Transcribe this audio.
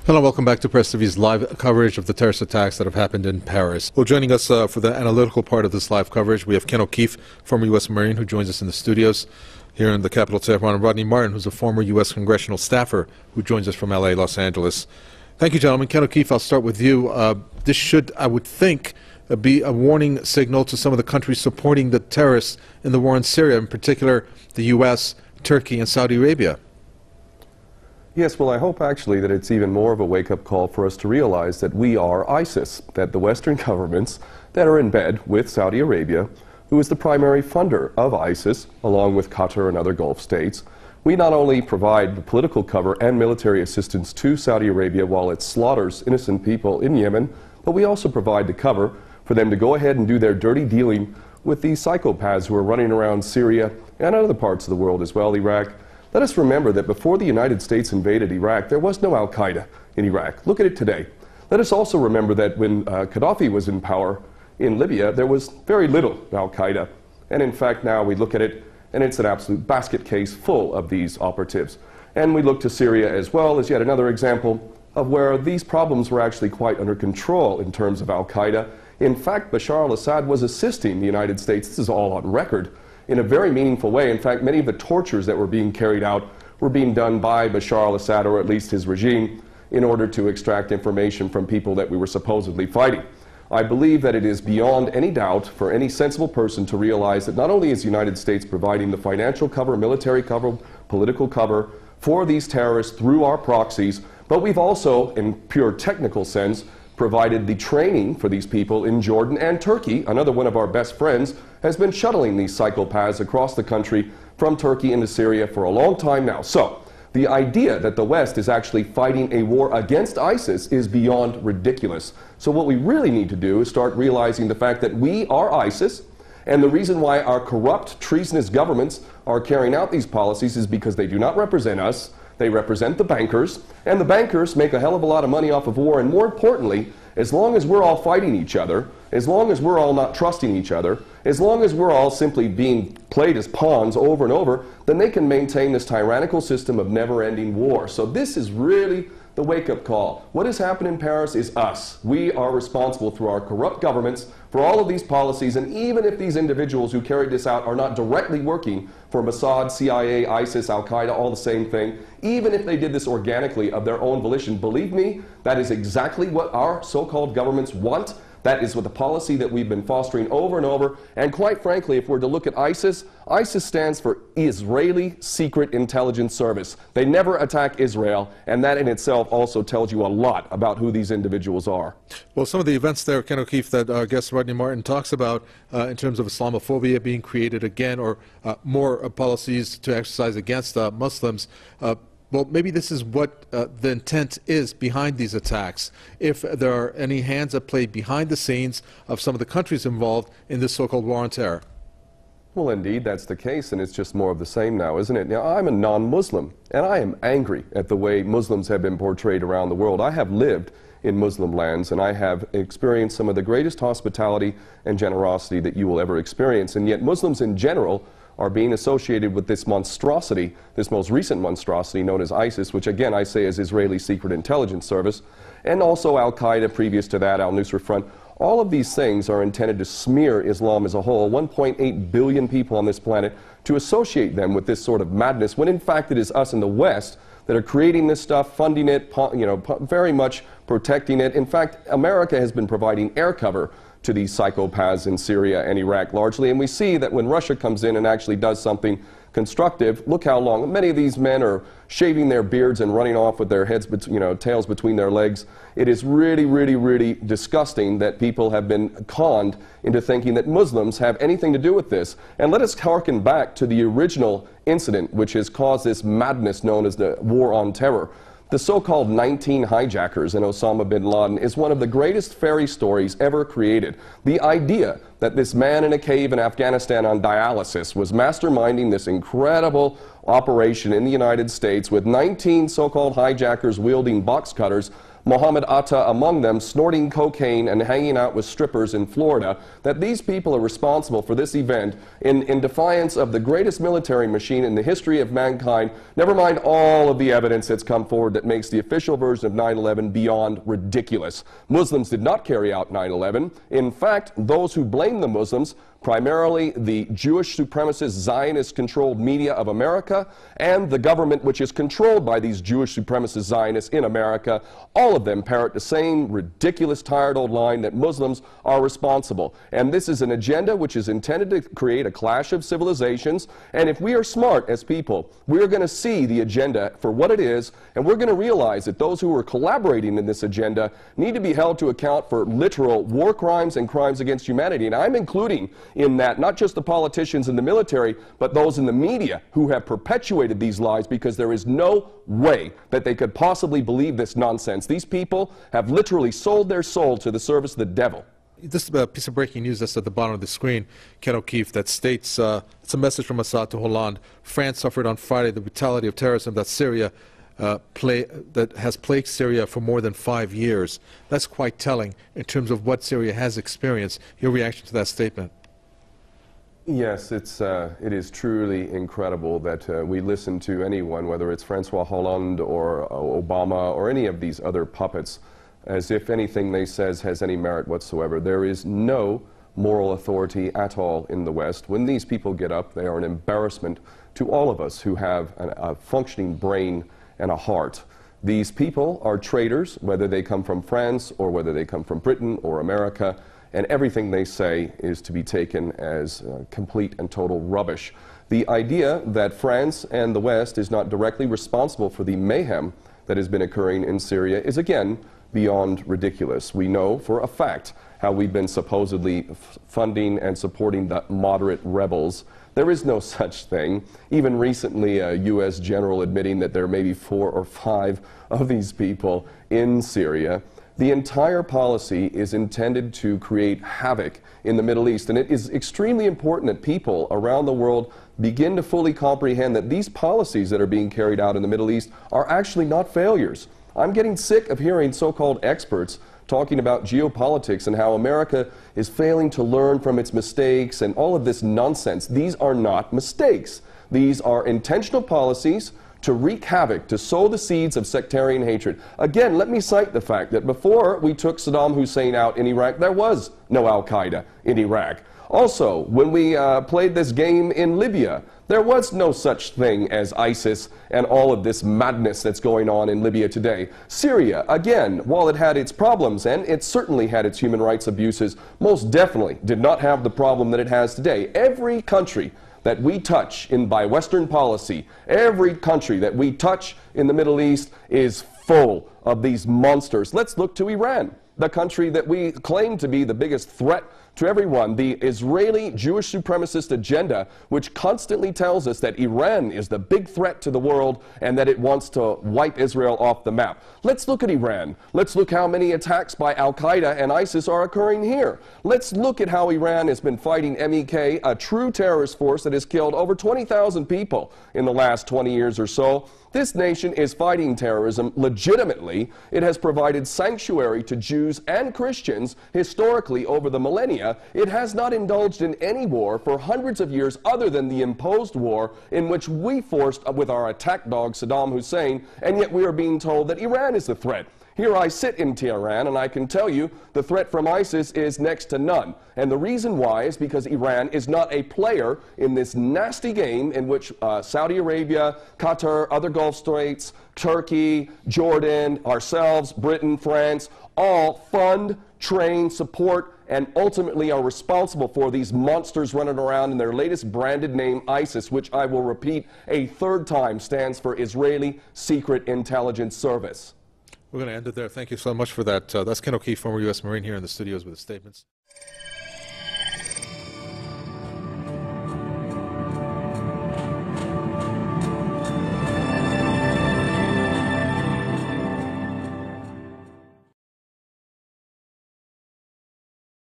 Hello, welcome back to Press TV's live coverage of the terrorist attacks that have happened in Paris. Well, joining us for the analytical part of this live coverage, we have Ken O'Keefe, former U.S. Marine, who joins us in the studios here in the capital, Tehran, and Rodney Martin, who's a former U.S. congressional staffer, who joins us from L.A., Los Angeles. Thank you, gentlemen. Ken O'Keefe, I'll start with you. This should, I would think, be a warning signal to some of the countries supporting the terrorists in the war in Syria, in particular the U.S., Turkey, and Saudi Arabia. Yes, well, I hope actually that it's even more of a wake-up call for us to realize that we are ISIS, that the Western governments that are in bed with Saudi Arabia, who is the primary funder of ISIS, along with Qatar and other Gulf states, we not only provide the political cover and military assistance to Saudi Arabia while it slaughters innocent people in Yemen, but we also provide the cover for them to go ahead and do their dirty dealing with these psychopaths who are running around Syria and other parts of the world as well, Iraq. Let us remember that before the United States invaded Iraq, there was no al-Qaeda in Iraq. Look at it today. Let us also remember that when Gaddafi was in power in Libya, there was very little al-Qaeda. And in fact, now we look at it, and it's an absolute basket case full of these operatives. And we look to Syria as well as yet another example of where these problems were actually quite under control in terms of al-Qaeda. In fact, Bashar al-Assad was assisting the United States, this is all on record, in a very meaningful way. In fact, many of the tortures that were being carried out were being done by Bashar al-Assad, or at least his regime, in order to extract information from people that we were supposedly fighting. I believe that it is beyond any doubt for any sensible person to realize that not only is the United States providing the financial cover, military cover, political cover for these terrorists through our proxies, but we've also, in pure technical sense, provided the training for these people in Jordan, and Turkey, another one of our best friends, has been shuttling these psychopaths across the country from Turkey into Syria for a long time now. So, the idea that the West is actually fighting a war against ISIS is beyond ridiculous. So what we really need to do is start realizing the fact that we are ISIS, and the reason why our corrupt, treasonous governments are carrying out these policies is because they do not represent us. They represent the bankers, and the bankers make a hell of a lot of money off of war, and more importantly, as long as we're all fighting each other, as long as we're all not trusting each other, as long as we're all simply being played as pawns over and over, then they can maintain this tyrannical system of never-ending war. So this is really the wake-up call. What has happened in Paris is us. We are responsible through our corrupt governments for all of these policies, and even if these individuals who carried this out are not directly working for Mossad, CIA, ISIS, Al-Qaeda, all the same thing, even if they did this organically of their own volition, believe me, that is exactly what our so-called governments want. That is what the policy that we've been fostering over and over. And quite frankly, if we're to look at ISIS, ISIS stands for Israeli Secret Intelligence Service. They never attack Israel, and that in itself also tells you a lot about who these individuals are. Well, some of the events there, Ken O'Keefe, that our guest Rodney Martin talks about in terms of Islamophobia being created again, or more policies to exercise against Muslims, well, maybe this is what the intent is behind these attacks, if there are any hands at play behind the scenes of some of the countries involved in this so-called war on terror. Well, indeed, that's the case, and it's just more of the same now, isn't it? Now, I'm a non-Muslim, and I am angry at the way Muslims have been portrayed around the world. I have lived in Muslim lands, and I have experienced some of the greatest hospitality and generosity that you will ever experience, and yet Muslims in general are being associated with this monstrosity, this most recent monstrosity known as ISIS, which again I say is Israeli Secret Intelligence Service, and also Al-Qaeda previous to that, Al-Nusra Front. All of these things are intended to smear Islam as a whole, 1.8 billion people on this planet, to associate them with this sort of madness, when in fact it is us in the West that are creating this stuff, funding it, very much protecting it. In fact, America has been providing air cover to these psychopaths in Syria and Iraq largely, and we see that when Russia comes in and actually does something constructive, look how long many of these men are shaving their beards and running off with their heads, tails between their legs. It is really, really, really disgusting that people have been conned into thinking that Muslims have anything to do with this. And let us harken back to the original incident which has caused this madness known as the war on terror. The so-called 19 hijackers in Osama bin Laden is one of the greatest fairy stories ever created. The idea that this man in a cave in Afghanistan on dialysis was masterminding this incredible operation in the United States with 19 so-called hijackers wielding box cutters Mohammed Atta among them, snorting cocaine and hanging out with strippers in Florida, that these people are responsible for this event in defiance of the greatest military machine in the history of mankind, never mind all of the evidence that's come forward that makes the official version of 9/11 beyond ridiculous. Muslims did not carry out 9/11. In fact, those who blame the Muslims, primarily the Jewish supremacist Zionist-controlled media of America and the government which is controlled by these Jewish supremacist Zionists in America, all of them parrot the same ridiculous, tired old line that Muslims are responsible. And this is an agenda which is intended to create a clash of civilizations. And if we are smart as people, we're going to see the agenda for what it is, and we're going to realize that those who are collaborating in this agenda need to be held to account for literal war crimes and crimes against humanity. And I'm including in that not just the politicians in the military, but those in the media who have perpetuated these lies, because there is no way that they could possibly believe this nonsense. These people have literally sold their soul to the service of the devil. This piece of breaking news that's at the bottom of the screen, Ken O'Keefe, that states, it's a message from Assad to Hollande. France suffered on Friday the brutality of terrorism that that has plagued Syria for more than 5 years. That's quite telling in terms of what Syria has experienced. Your reaction to that statement? Yes, it is truly incredible that we listen to anyone, whether it's Francois Hollande or Obama or any of these other puppets, as if anything they says has any merit whatsoever. There is no moral authority at all in the West. When these people get up, they are an embarrassment to all of us who have a functioning brain and a heart. These people are traitors, whether they come from France or whether they come from Britain or America. And everything they say is to be taken as complete and total rubbish. The idea that France and the West is not directly responsible for the mayhem that has been occurring in Syria is again beyond ridiculous. We know for a fact how we've been supposedly funding and supporting the moderate rebels. There is no such thing. Even recently, a U.S. general admitting that there may be 4 or 5 of these people in Syria. The entire policy is intended to create havoc in the Middle East, and it is extremely important that people around the world begin to fully comprehend that these policies that are being carried out in the Middle East are actually not failures. I'm getting sick of hearing so-called experts talking about geopolitics and how America is failing to learn from its mistakes and all of this nonsense. These are not mistakes. These are intentional policies to wreak havoc, to sow the seeds of sectarian hatred. Again, let me cite the fact that before we took Saddam Hussein out in Iraq, there was no Al-Qaeda in Iraq. Also, when we played this game in Libya, there was no such thing as ISIS and all of this madness that's going on in Libya today. Syria, again, while it had its problems, and it certainly had its human rights abuses, most definitely did not have the problem that it has today. Every country that we touch by Western policy, every country that we touch in the Middle East is full of these monsters. Let's look to Iran, the country that we claim to be the biggest threat to everyone, the Israeli Jewish supremacist agenda, which constantly tells us that Iran is the big threat to the world and that it wants to wipe Israel off the map. Let's look at Iran. Let's look how many attacks by Al-Qaeda and ISIS are occurring here. Let's look at how Iran has been fighting MEK, a true terrorist force that has killed over 20,000 people in the last 20 years or so. This nation is fighting terrorism legitimately. It has provided sanctuary to Jews and Christians historically over the millennia. It has not indulged in any war for hundreds of years other than the imposed war in which we forced with our attack dog Saddam Hussein, and yet we are being told that Iran is the threat. Here I sit in Tehran, and I can tell you the threat from ISIS is next to none. And the reason why is because Iran is not a player in this nasty game in which Saudi Arabia, Qatar, other Gulf states, Turkey, Jordan, ourselves, Britain, France, all fund, train, support, and ultimately are responsible for these monsters running around in their latest branded name, ISIS, which I will repeat a third time stands for Israeli Secret Intelligence Service. We're going to end it there. Thank you so much for that. That's Ken O'Keefe, former U.S. Marine, here in the studios with his statements.